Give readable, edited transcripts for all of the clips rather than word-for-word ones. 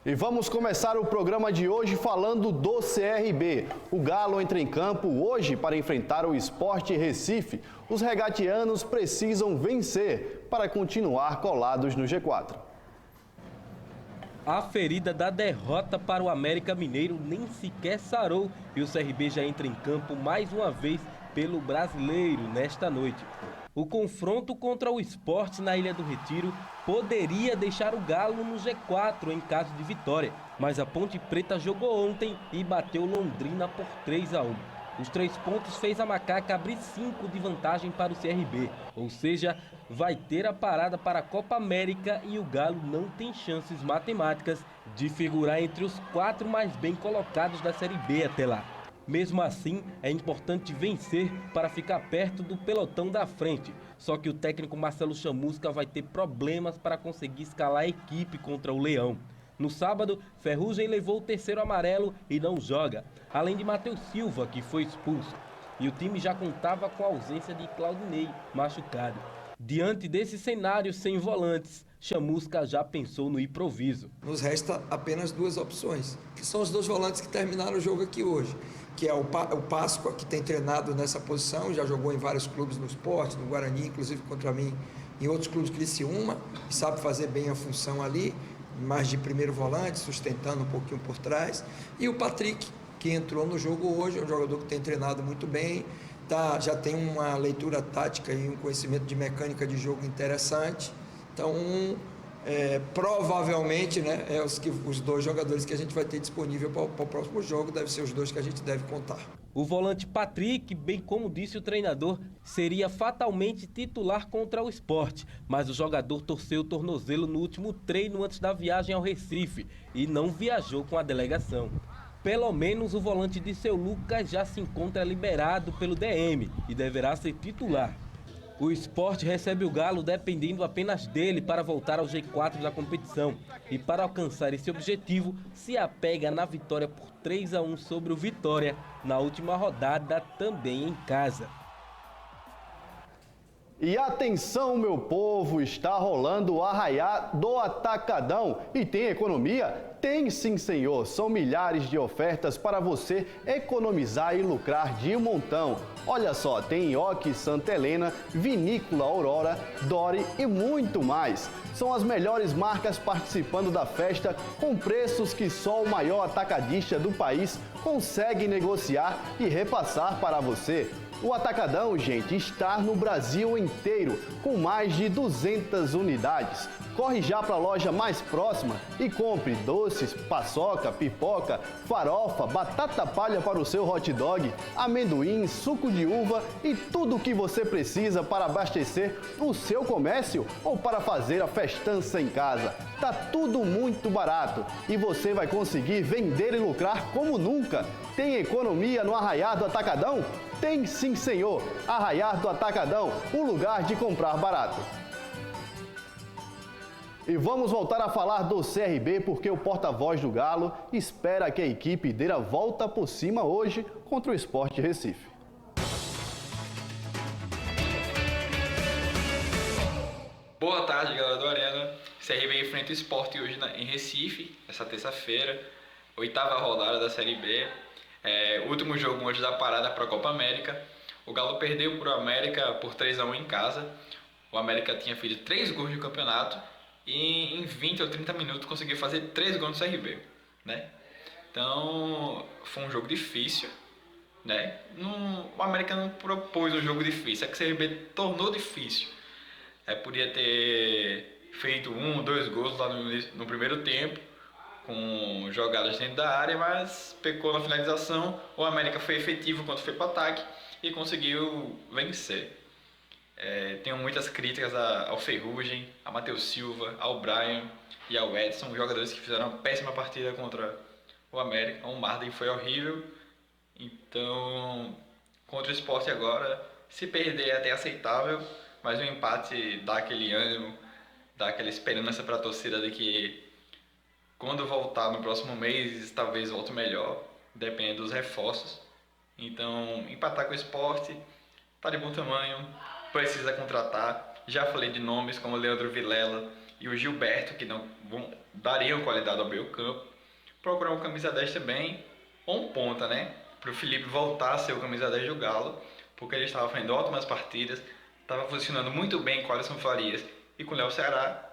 E vamos começar o programa de hoje falando do CRB. O Galo entra em campo hoje para enfrentar o Sport Recife. Os regatianos precisam vencer para continuar colados no G4. A ferida da derrota para o América Mineiro nem sequer sarou e o CRB já entra em campo mais uma vez pelo Brasileiro nesta noite. O confronto contra o Sport na Ilha do Retiro poderia deixar o Galo no G4 em caso de vitória, mas a Ponte Preta jogou ontem e bateu Londrina por 3-1. Os 3 pontos fez a Macaca abrir 5 de vantagem para o CRB, ou seja, vai ter a parada para a Copa América e o Galo não tem chances matemáticas de figurar entre os 4 mais bem colocados da Série B até lá. Mesmo assim, é importante vencer para ficar perto do pelotão da frente. Só que o técnico Marcelo Chamusca vai ter problemas para conseguir escalar a equipe contra o Leão. No sábado, Ferrugem levou o 3º amarelo e não joga, além de Matheus Silva, que foi expulso. E o time já contava com a ausência de Claudinei, machucado. Diante desse cenário sem volantes, Chamusca já pensou no improviso. Nos resta apenas 2 opções, que são os 2 volantes que terminaram o jogo aqui hoje, que é o Páscoa, que tem treinado nessa posição, já jogou em vários clubes no Sport, no Guarani, inclusive contra mim, em outros clubes de Criciúma, e sabe fazer bem a função ali, mais de primeiro volante, sustentando um pouquinho por trás. E o Patrick, que entrou no jogo hoje, é um jogador que tem treinado muito bem, já tem uma leitura tática e um conhecimento de mecânica de jogo interessante. Então, provavelmente, né, os 2 jogadores que a gente vai ter disponível para o próximo jogo devem ser os 2 que a gente deve contar. O volante Patrick, bem como disse o treinador, seria fatalmente titular contra o Sport, mas o jogador torceu o tornozelo no último treino antes da viagem ao Recife e não viajou com a delegação. Pelo menos o volante de Seu Lucas já se encontra liberado pelo DM e deverá ser titular. O Sport recebe o Galo dependendo apenas dele para voltar ao G4 da competição. E para alcançar esse objetivo, se apega na vitória por 3-1 sobre o Vitória, na última rodada também em casa. E atenção, meu povo, está rolando o Arraiá do Atacadão. E tem economia? Tem sim, senhor. São milhares de ofertas para você economizar e lucrar de um montão. Olha só, tem Ioki Santa Helena, Vinícola Aurora, Dori e muito mais. São as melhores marcas participando da festa com preços que só o maior atacadista do país consegue negociar e repassar para você. O Atacadão, gente, está no Brasil inteiro, com mais de 200 unidades. Corre já para a loja mais próxima e compre doces, paçoca, pipoca, farofa, batata palha para o seu hot dog, amendoim, suco de uva e tudo o que você precisa para abastecer o seu comércio ou para fazer a festança em casa. Tá tudo muito barato e você vai conseguir vender e lucrar como nunca. Tem economia no Arraiá do Atacadão? Tem sim, senhor. Arraiá do Atacadão, o lugar de comprar barato. E vamos voltar a falar do CRB porque o porta-voz do Galo espera que a equipe dê a volta por cima hoje contra o Sport Recife. Boa tarde, galera do Arena. CRB enfrenta o Sport hoje em Recife, essa terça-feira, 8ª rodada da Série B. Último jogo antes da parada para a Copa América. O Galo perdeu para o América por 3-1 em casa. O América tinha feito 3 gols no campeonato e em 20 ou 30 minutos conseguiu fazer 3 gols no CRB, né? Então foi um jogo difícil, né? O América não propôs um jogo difícil, é que o CRB tornou difícil. Podia ter feito 1 ou 2 gols lá no primeiro tempo, com jogadas dentro da área, mas pecou na finalização. O América foi efetivo quando foi para o ataque e conseguiu vencer. Tenho muitas críticas ao Ferrugem, a Matheus Silva, ao Brian e ao Edson, jogadores que fizeram uma péssima partida contra o América. O Marden foi horrível, então contra o Sport agora, se perder é até aceitável, mas o empate dá aquele ânimo, dá aquela esperança para a torcida de que quando voltar no próximo mês, talvez volte melhor, dependendo dos reforços. Então, empatar com o Sport tá de bom tamanho, precisa contratar. Já falei de nomes como Leandro Vilela, e o Gilberto, que não dariam qualidade ao meio campo. Procurar um camisa 10 também, ou um ponta, né? Para o Felipe voltar a ser o camisa 10 do Galo, porque ele estava fazendo ótimas partidas, estava funcionando muito bem com o Alisson Farias e com o Léo Ceará.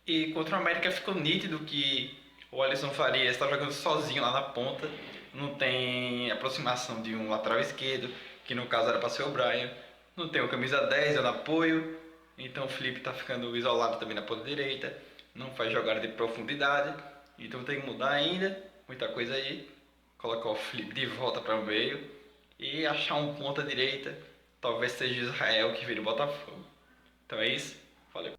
E contra o América ficou nítido que o Alisson Farias está jogando sozinho lá na ponta, não tem aproximação de um lateral esquerdo, que no caso era para ser o Brian, não tem o camisa 10 no apoio, então o Felipe está ficando isolado também na ponta direita, não faz jogada de profundidade, então tem que mudar ainda, muita coisa aí, colocar o Felipe de volta para o meio e achar um ponta direita, talvez seja Israel que vire o Botafogo. Então é isso, valeu.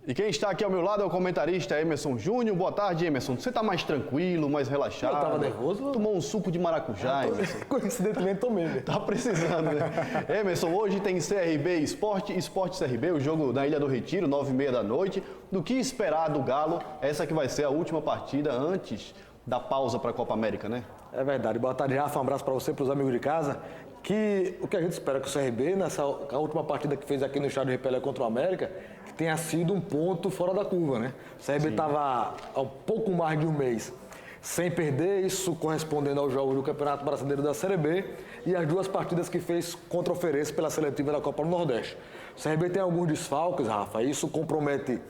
E quem está aqui ao meu lado é o comentarista Emerson Júnior. Boa tarde, Emerson. Você está mais tranquilo, mais relaxado? Eu estava nervoso. Tomou um suco de maracujá, Emerson? Coincidentemente tomei, né? Tá precisando, né? Emerson, hoje tem CRB Esporte CRB, o jogo na Ilha do Retiro, 9h30 da noite. Do que esperar do Galo? Essa que vai ser a última partida antes da pausa para a Copa América, né? É verdade. Boa tarde, Rafa. Um abraço para você e para os amigos de casa. O que a gente espera que o CRB, a última partida que fez aqui no Estádio Rei Pelé contra o América, que tenha sido um ponto fora da curva, né? O CRB estava há um pouco mais de um mês sem perder, isso correspondendo aos jogos do Campeonato Brasileiro da Série B e as duas partidas que fez contra o Oferense pela seletiva da Copa do Nordeste. O CRB tem alguns desfalques, Rafa, e isso compromete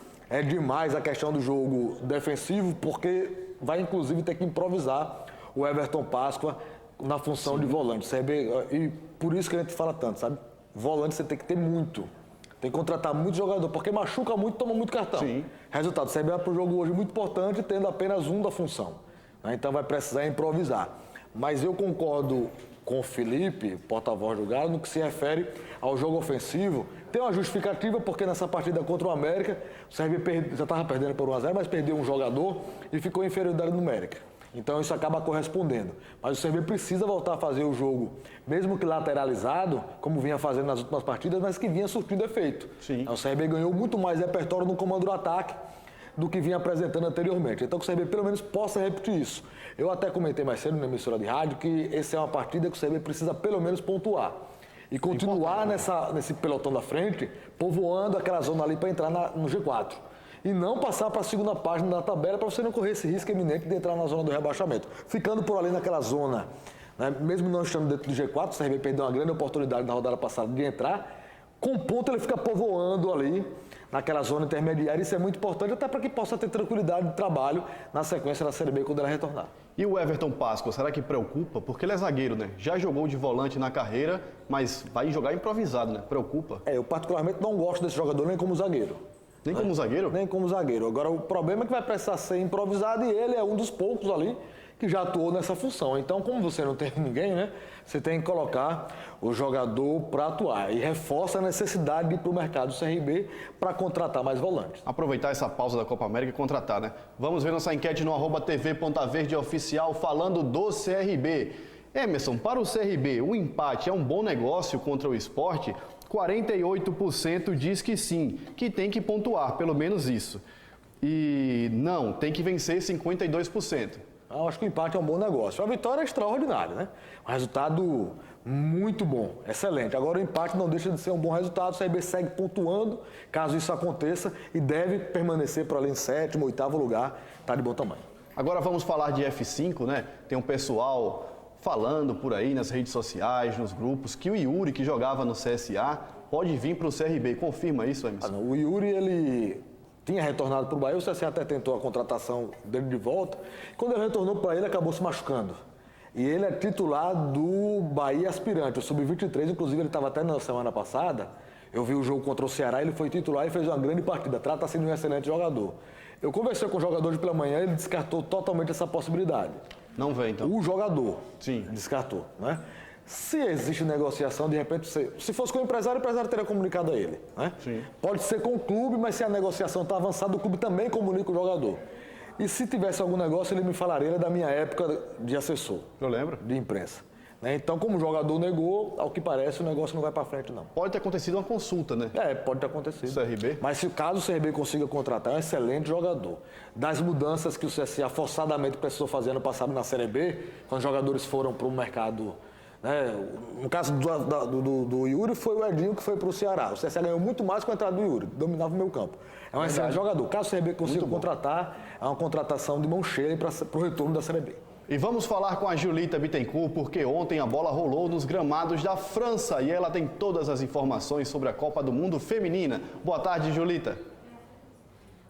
demais a questão do jogo defensivo, porque vai inclusive ter que improvisar o Everton Páscoa na função de volante. CRB, e por isso que a gente fala tanto, sabe? Volante você tem que ter muito. Tem que contratar muito jogador, porque machuca muito, toma muito cartão. Sim. Resultado, o CRB vai para o jogo hoje muito importante, tendo apenas um da função. Então vai precisar improvisar. Mas eu concordo com o Felipe, porta-voz do Galo, no que se refere ao jogo ofensivo. Tem uma justificativa, porque nessa partida contra o América, o CRB já estava perdendo por 1-0, mas perdeu um jogador e ficou em inferioridade numérica. Então isso acaba correspondendo. Mas o CRB precisa voltar a fazer o jogo, mesmo que lateralizado, como vinha fazendo nas últimas partidas, mas que vinha surtindo efeito. Sim. O CRB ganhou muito mais repertório no comando do ataque do que vinha apresentando anteriormente. Então que o CRB pelo menos possa repetir isso. Eu até comentei mais cedo na emissora de rádio que essa é uma partida que o CRB precisa pelo menos pontuar. E continuar nesse pelotão da frente, povoando aquela zona ali para entrar no G4. E não passar para a segunda página da tabela para você não correr esse risco iminente de entrar na zona do rebaixamento. Ficando por ali naquela zona, né? Mesmo não estando dentro do G4, o CRB perdeu uma grande oportunidade na rodada passada de entrar, com ponto ele fica povoando ali naquela zona intermediária. Isso é muito importante até para que possa ter tranquilidade de trabalho na sequência da Série B quando ela retornar. E o Everton Páscoa, será que preocupa? Porque ele é zagueiro, né? Já jogou de volante na carreira, mas vai jogar improvisado, né? Preocupa? Eu particularmente não gosto desse jogador nem como zagueiro. Nem como zagueiro? Nem como zagueiro. Agora, o problema é que vai precisar ser improvisado e ele é um dos poucos ali que já atuou nessa função. Então, como você não tem ninguém, né? Você tem que colocar o jogador para atuar. E reforça a necessidade de ir para o mercado do CRB para contratar mais volantes. Aproveitar essa pausa da Copa América e contratar, né? Vamos ver nossa enquete no @tv.verdeoficial falando do CRB. Emerson, para o CRB, o empate é um bom negócio contra o Sport? 48% diz que sim, que tem que pontuar, pelo menos isso. E não, tem que vencer 52%. Eu acho que o empate é um bom negócio. A vitória é extraordinária, né? Um resultado muito bom, excelente. Agora o empate não deixa de ser um bom resultado, o CRB segue pontuando, caso isso aconteça, e deve permanecer por ali em 7º, 8º lugar, está de bom tamanho. Agora vamos falar de F5, né? Tem um pessoal falando por aí nas redes sociais, nos grupos, que o Yuri, que jogava no CSA, pode vir para o CRB. Confirma isso, Emerson? O Yuri, ele tinha retornado para o Bahia, o CSA até tentou a contratação dele de volta. Quando ele retornou para ele, acabou se machucando. E ele é titular do Bahia aspirante, o Sub-23, inclusive ele estava até na semana passada. Eu vi o jogo contra o Ceará, ele foi titular e fez uma grande partida. Trata-se de um excelente jogador. Eu conversei com o jogador de pela manhã, ele descartou totalmente essa possibilidade. Não vem, então? O jogador Sim. descartou, né? Se existe negociação, de repente, se fosse com o empresário teria comunicado a ele, né? Sim. Pode ser com o clube, mas se a negociação está avançada, o clube também comunica o jogador. E se tivesse algum negócio, ele me falaria, ele é da minha época de assessor. Eu lembro. De imprensa. Né? Então, como o jogador negou, ao que parece, o negócio não vai para frente, não. Pode ter acontecido uma consulta, né? Pode ter acontecido. CRB. Mas se caso o CRB consiga contratar, é um excelente jogador. Das mudanças que o CSA forçadamente precisou fazer ano passado na Série B, quando os jogadores foram para o mercado No caso do Yuri, foi o Edinho que foi para o Ceará. O CSA ganhou muito mais com a entrada do Yuri, dominava o meio campo. É um excelente jogador. Caso o CRB consiga contratar, é uma contratação de mão cheia para o retorno da Série B. E vamos falar com a Julita Bittencourt, porque ontem a bola rolou nos gramados da França e ela tem todas as informações sobre a Copa do Mundo Feminina. Boa tarde, Julita.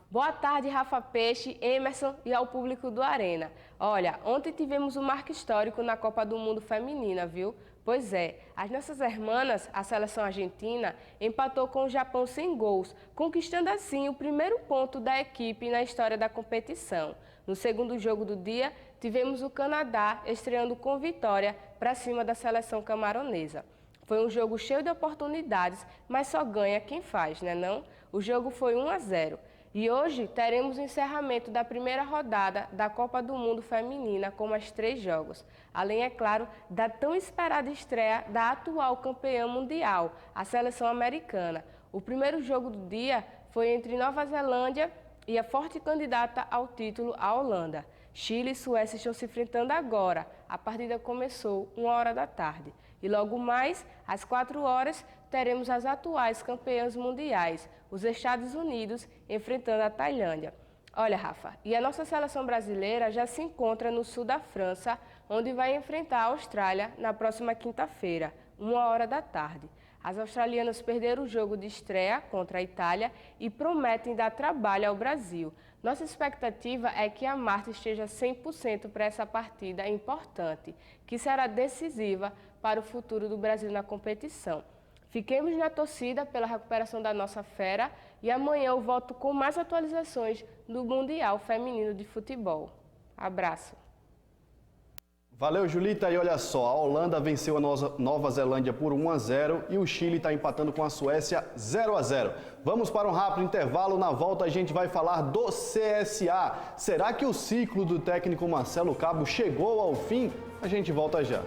Boa tarde, Rafa Peixe, Emerson e ao público do Arena. Olha, ontem tivemos um marco histórico na Copa do Mundo Feminina, viu? Pois é, as nossas irmãs, a seleção argentina, empatou com o Japão sem gols, conquistando assim o primeiro ponto da equipe na história da competição. No segundo jogo do dia, tivemos o Canadá estreando com vitória para cima da seleção camaronesa. Foi um jogo cheio de oportunidades, mas só ganha quem faz, né não? O jogo foi 1-0. E hoje teremos o encerramento da primeira rodada da Copa do Mundo Feminina com mais 3 jogos. Além, é claro, da tão esperada estreia da atual campeã mundial, a seleção americana. O primeiro jogo do dia foi entre Nova Zelândia e a forte candidata ao título, a Holanda. Chile e Suécia estão se enfrentando agora. A partida começou 13h. E logo mais, às 16h, teremos as atuais campeãs mundiais, os Estados Unidos, enfrentando a Tailândia. Olha, Rafa, e a nossa seleção brasileira já se encontra no sul da França, onde vai enfrentar a Austrália na próxima quinta-feira, 13h. As australianas perderam o jogo de estreia contra a Itália e prometem dar trabalho ao Brasil. Nossa expectativa é que a Marta esteja 100% para essa partida importante, que será decisiva para o futuro do Brasil na competição. Fiquemos na torcida pela recuperação da nossa fera e amanhã eu volto com mais atualizações do Mundial Feminino de Futebol. Abraço. Valeu, Julita. E olha só, a Holanda venceu a Nova Zelândia por 1-0 e o Chile está empatando com a Suécia 0-0. Vamos para um rápido intervalo. Na volta a gente vai falar do CSA. Será que o ciclo do técnico Marcelo Cabo chegou ao fim? A gente volta já.